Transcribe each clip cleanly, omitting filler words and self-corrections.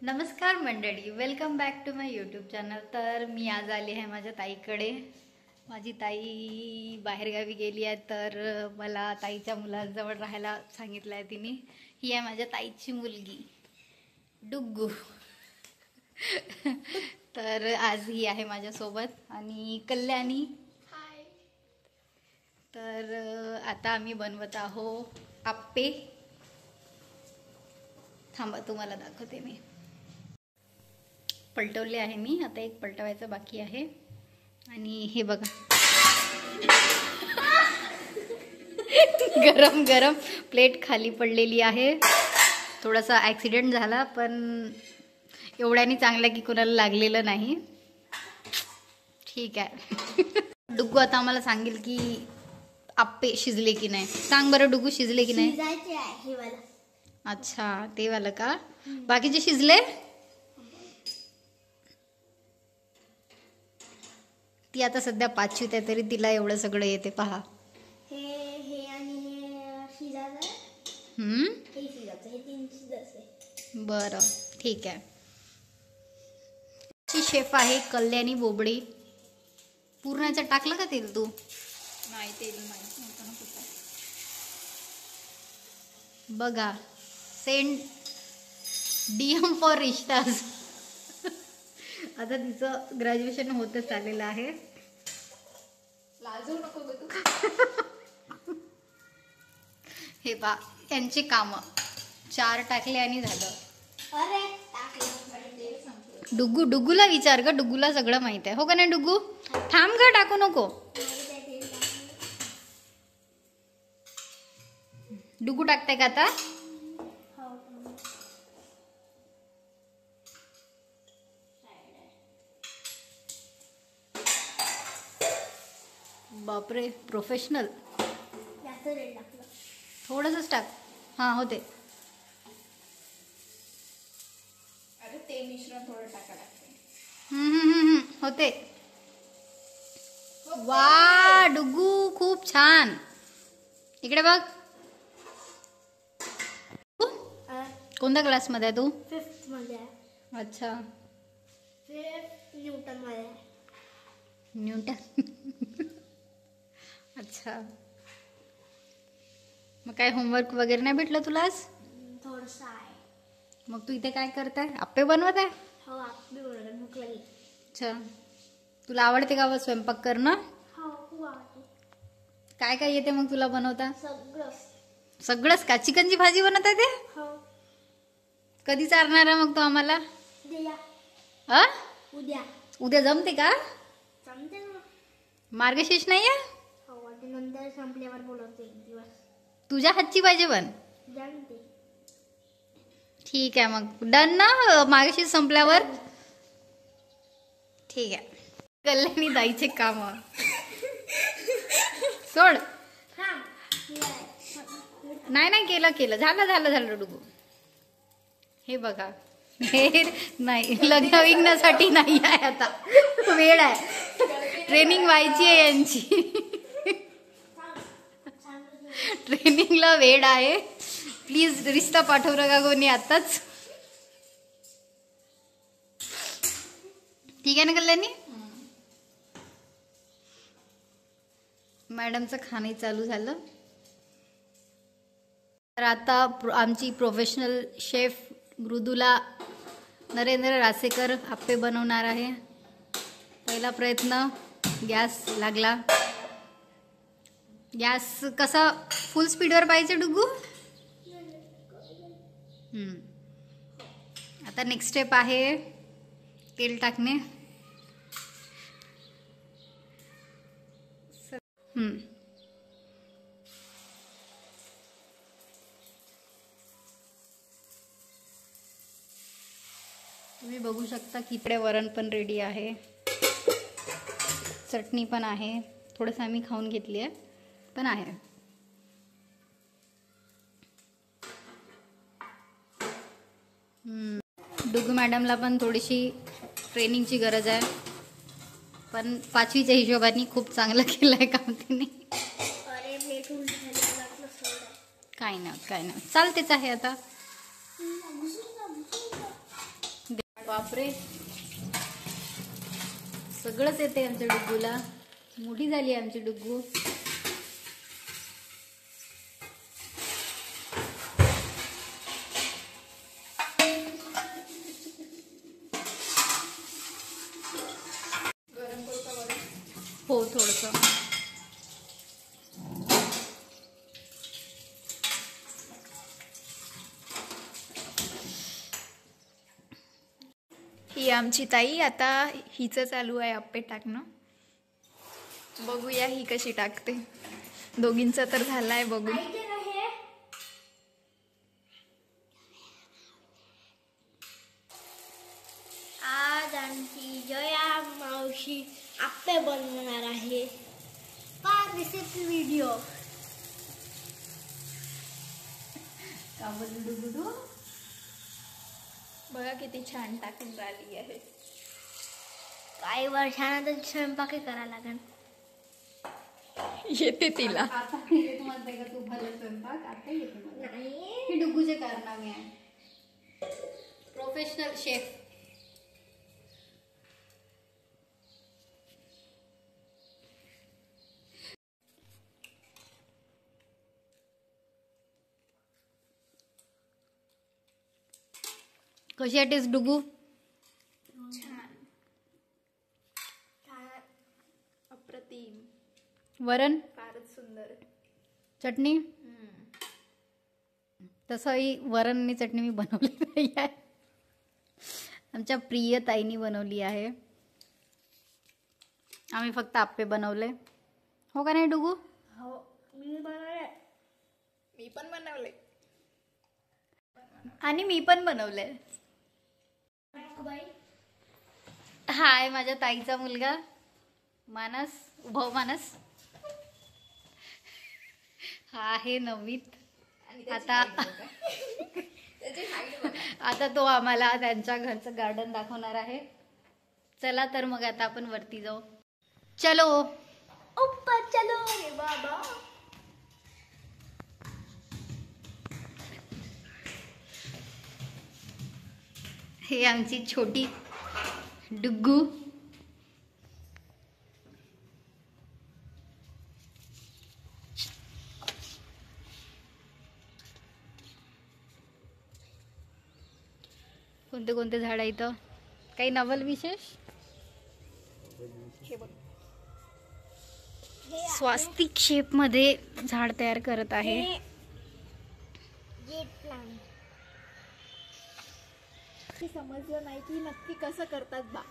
नमस्कार मंडळी, welcome back to my YouTube channel. तर मी आज आली आहे माझ्या ताईकडे. माझी ताई बाहेरगावी गेली आहे, तर मला ताईच्या मुलाजवळ राहायला सांगितलं आहे तिने. ही आहे माझ्या ताईची मुलगी डुग्गू. तर आज ही आहे माझ्यासोबत आणि कल्याणी. तर आता आम्ही बनवत आहोत आप्पे. थांबा, तुम्हाला दाखवते मी. पलटवले आहे मी, आता एक पलटवायचं बाकी आहे. आणि हे बघा, गरम गरम प्लेट खाली पडलेली आहे. थोडासा ॲक्सिडेंट झाला, पण एवढ्यानी चांगला की कोणाला लागलेलं नाही. ठीक आहे. डुग्गू आता आम्हाला सांगेल की आप्पे शिजले की नाही. सांग बरं डुग्गू, शिजले की नाही? अच्छा, ते वाला का? बाकीचे शिजले? ती आता सध्या 5वीत आहे, तरी तिला एवढं सगळं येते. पहा, बरं, ठीक आहे. शेफ आहे कल्याणी बोबडे. पूर्णाचं टाकलं का तेल तू? नाही, तेल माहिती नव्हतं ना कुठं. बघा, सेंड DM फॉर रिश्ताज. आता तिचं ग्रॅज्युएशन होतच आलेलं आहे. लाजू नको ग तू. हे बा, यांची कामं 4 टाकले आणि झालं. डुग्गूला विचार ग, डुग्गूला सगळं माहित आहे. हो का नाही डुग्गू? थांब ग, टाकू नको. डुग्गू टाकते का आता? बापरे, प्रोफेशनल. थोडंसंच टाक. हां, होते. अरे ते मिश्रण थोडं टाका लागते. होते. वा डुग्गू, खूप छान. इकडे बघ. कोणत्या क्लासमध्ये आहे तू? 5th मध्ये. अच्छा, 5th न्यूटन मध्ये. न्यूटन. अच्छा, मग काय होमवर्क वगैरे नाही भेटलं तुला आज? थोडंसं आहे. मग तू इथे काय करताय? आप्पे बनवत आहे? हो, आपली बरोबर भूक लागली. अच्छा, तुला आवडते का व स्वयंपाक करणं? हो, खूप आवडते. काय काय येते मग तुला बनवता? सगळंच. का? चिकनची भाजी बनवत आहे ते? हो. कधी चालणार आहे मग तो आम्हाला? उद्या. उद्या उद्या जमते का? जमते ना. मार्गशीर्ष नाहीये? हो, आणि नंतर संपल्यावर बोलवते एक दिवस. तुझ्या हातची पाहिजे पण. जमते. ठीक आहे, मग डन ना? मार्गशीर्ष संपल्यावर. ठीक आहे. कल्याणी दाईचे काम सोड. नाही केलं. झालं डुगू. हे बघा, हे नाही, लग्न विघ्नासाठी नाही आहे. आता वेळ आहे, ट्रेनिंग व्हायची आहे यांची. ट्रेनिंगला वेळ आहे. प्लीज रिश्ता पाठवू नका कोणी आताच. ठीक आहे ना कल्याणी? मॅडमचं खाणं चालू झालं. तर आता आमची प्रोफेशनल शेफ मृदुला नरेंद्र रासेकर आप्पे बनवणार आहे. पहिला प्रयत्न, गॅस लागला. गॅस कसा फुल स्पीडवर पाहिजे डुग्गू? आता नेक्स्ट स्टेप आहे तेल टाकणे. तुम्ही बघू शकता की इकडे वरण पण रेडी आहे, चटणी पण आहे. थोडंसं आम्ही खाऊन घेतली आहे, पण आहे. डुग्गू मॅडमला पण थोडीशी ट्रेनिंगची गरज आहे, पण 5वीच्या हिशोबाने खूप चांगलं केलं आहे काम तिने. काय नाही, चालतेच आहे आता. बापरे, सगळंच येते आमच्या डुग्गूला. मोठी झाली आमची डुग्गू. गरम करू का बरं? हो, थोडस. ही आमची ताई. आता हिचं चालू आहे आप्पे टाकणं. बघूया ही कशी टाकते. दोघींचा तर झालाय बघून. आज आमची जया मावशी आप्पे बनवणार आहे. पहा रेसिपी व्हिडिओ. का बोलली डुग्गू तू? बघा किती छान टाकून राहिली आहे. काही वर्षानंतर स्वयंपाक करायला लागेल. येते तिला. आता येत म्हणते का तू भलं स्वयंपाक? आता येते मला. नाही हे डुग्गूचे कारनामे आहे. Professional chef. कशी आहे टेस्ट डुग्गू? छान, अप्रतिम, वरण, फारच सुंदर. चटणी. तसंही वरण आणि चटणी मी बनवली नाही आहे, आमच्या प्रिय ताईनी बनवली आहे. आम्ही फक्त आप्पे बनवले. हो का नाही डुगू? हो मी बनवले. मी पण बनवले. आणि मी पण बनवले. हा आहे माझ्या ताईचा मुलगा मानस, उभव मानस. हा आहे नववीत. आता आता तो आम्हाला त्यांच्या घरचं गार्डन दाखवणार आहे. चला तर मग आता आपण वरती जाऊ. चलो ऊपर चलो रे बाबा. हे आमची छोटी डुग्गू. कोणते कोणते झाड आहे इथं? काही नवल विशेष? स्वास्तिक शेप मध्ये झाड तयार करत आहे. Jade plant. समजलं नाही की नक्की कसं करतात बा.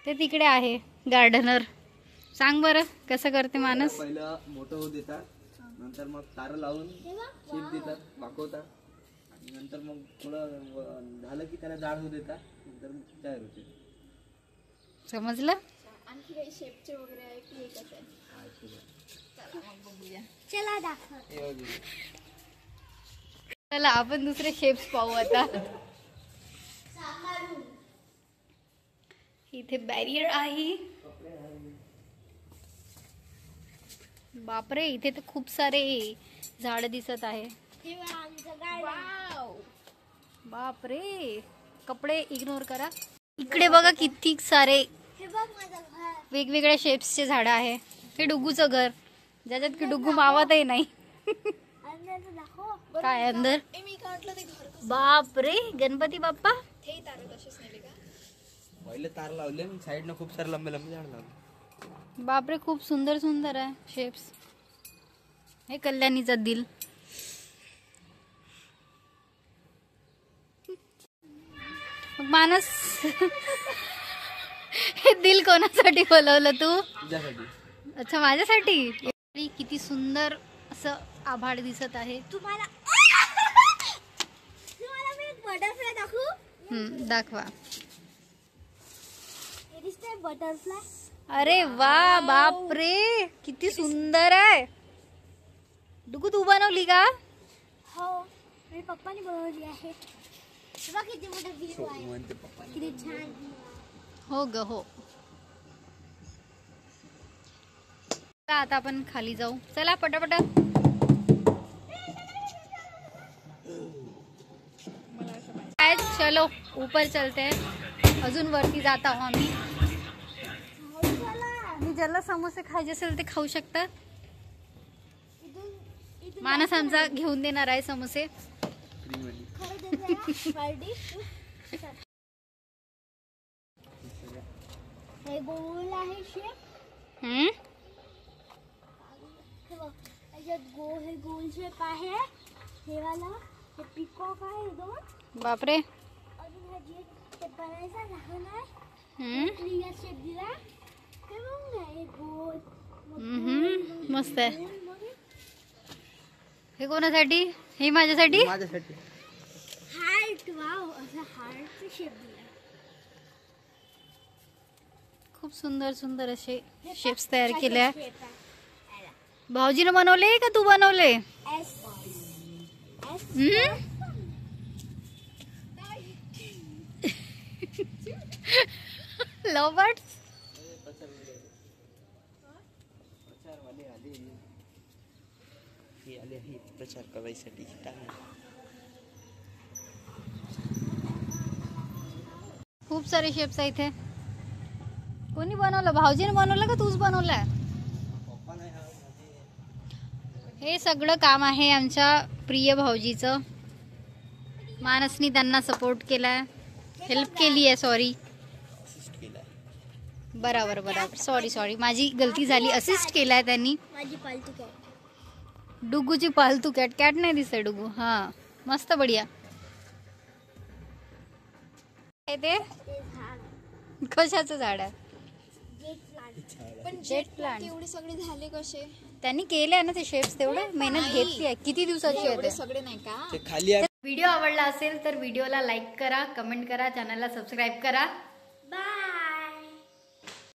ते तिकडे आहे गार्डनर. सांग बरं कसं करते मानस? पहिलं मोठं होऊ देतात, नंतर मग तार लावून शेप देतात, वाकवतात आणि नंतर मग थोडं झालं की त्याला जाड होऊ देतात, नंतर मग तयार होते. समजलं? आणखी काही शेपचे वगैरे आहे की हे कसं आहे? चला मग बघूया. चला दाखव. चला आपण दुसरे शेप्स पाहू आता. इथे बॅरियर आहे. बापरे, इथे तर खूप सारे झाड दिसत आहे. वाव, बापरे, कपडे इग्नोर करा. इकडे बघा किती सारे हे बघ माझं घर. वेगवेगळ्या शेप्सचे झाड आहे. हे डुग्गूचं घर, ज्याच्यात की डुग्गू मावतही नाही. अंदर दाखव. काय अंदर? ए मी का म्हटलं ते घर कसं? बापरे, गणपती बाप्पा. ते तारं तसेच नेले का? पहिले तार लावले, साईडनं खूप सारे लंबे लंबे झाड लावले. बापरे, खूप सुंदर सुंदर आहे शेप्स. हे कल्याणीचा दिल. मग मानस, हे दिल कोणासाठी बोलवलं तू? तुझ्यासाठी. अच्छा, माझ्यासाठी. किती सुंदर असं आभाळ दिसत आहे. तुम्हाला मी एक बटरफ्लाय दाखवू. दाखवा. हे दिसतंय बटरफ्लाय. अरे वा, बापरे, किती सुंदर आहे. डुगू तू बनवली का? हो, मी पप्पानी बनवली आहे. हे बघ किती मोठं व्ह्यू आहे. म्हणते पप्पा. किती छान. हो ग हो. चला आता आपण खाली जाऊ. चला पटापट. चलो ऊपर चलते हैं. अजून वरती जात आहो आम्ही. आणि ज्याला समोसे खायचे असेल ते खाऊ शकतात. मानस आमचा घेऊन देणार आहे समोसे. हे गोल आहे शेप. हे गोल शेप आहे. हे वाला हे पिकॉक आहे दोन. बापरे. अजून हा जे ते बनायचा लहान आहे. क्लिअर शेप दिला. हे मग हे गोल. मस्त आहे. हे कोणासाठी? हे माझ्यासाठी. माझ्यासाठी हार्ट. वाव, असा हार्टचा शेप दिला. खूप सुंदर सुंदर असे शेप्स तयार केले. भाऊजीने बनवले का तू बनवले? एस लव बर्ड्स. प्रचार करायसाठी. खूप सारे शेप्स आहे इथे. कोणी बनवलं? भाऊजीने बनवलं का तूच बनवलं? हे सगळं काम आहे आमच्या प्रिय भाऊजीचं. मानसनी त्यांना सपोर्ट केलाय, हेल्प केली आहे. सॉरी. बरोबर बरोबर. सॉरी माझी गलती झाली. असिस्ट केलाय त्यांनी. माझी पालतू कॅट. डुगूची पालतू कॅट. कॅट नाही दिसत डुगू. हा मस्त बढिया. ते ते झाड. कशाचं झाड आहे? Jade plant. पण जेट प्लांट. एवढे सगळे झाले कसे? त्यांनी केले ना ते शेप्स. तेवढे मेहनत घेतली आहे. किती दिवसाची आहे एवढे ते? सगळे नाही का? ते खाली आहे. व्हिडिओ आवडला असेल तर व्हिडिओला लाईक करा, कमेंट करा, चॅनलला सबस्क्राईब करा. बाय.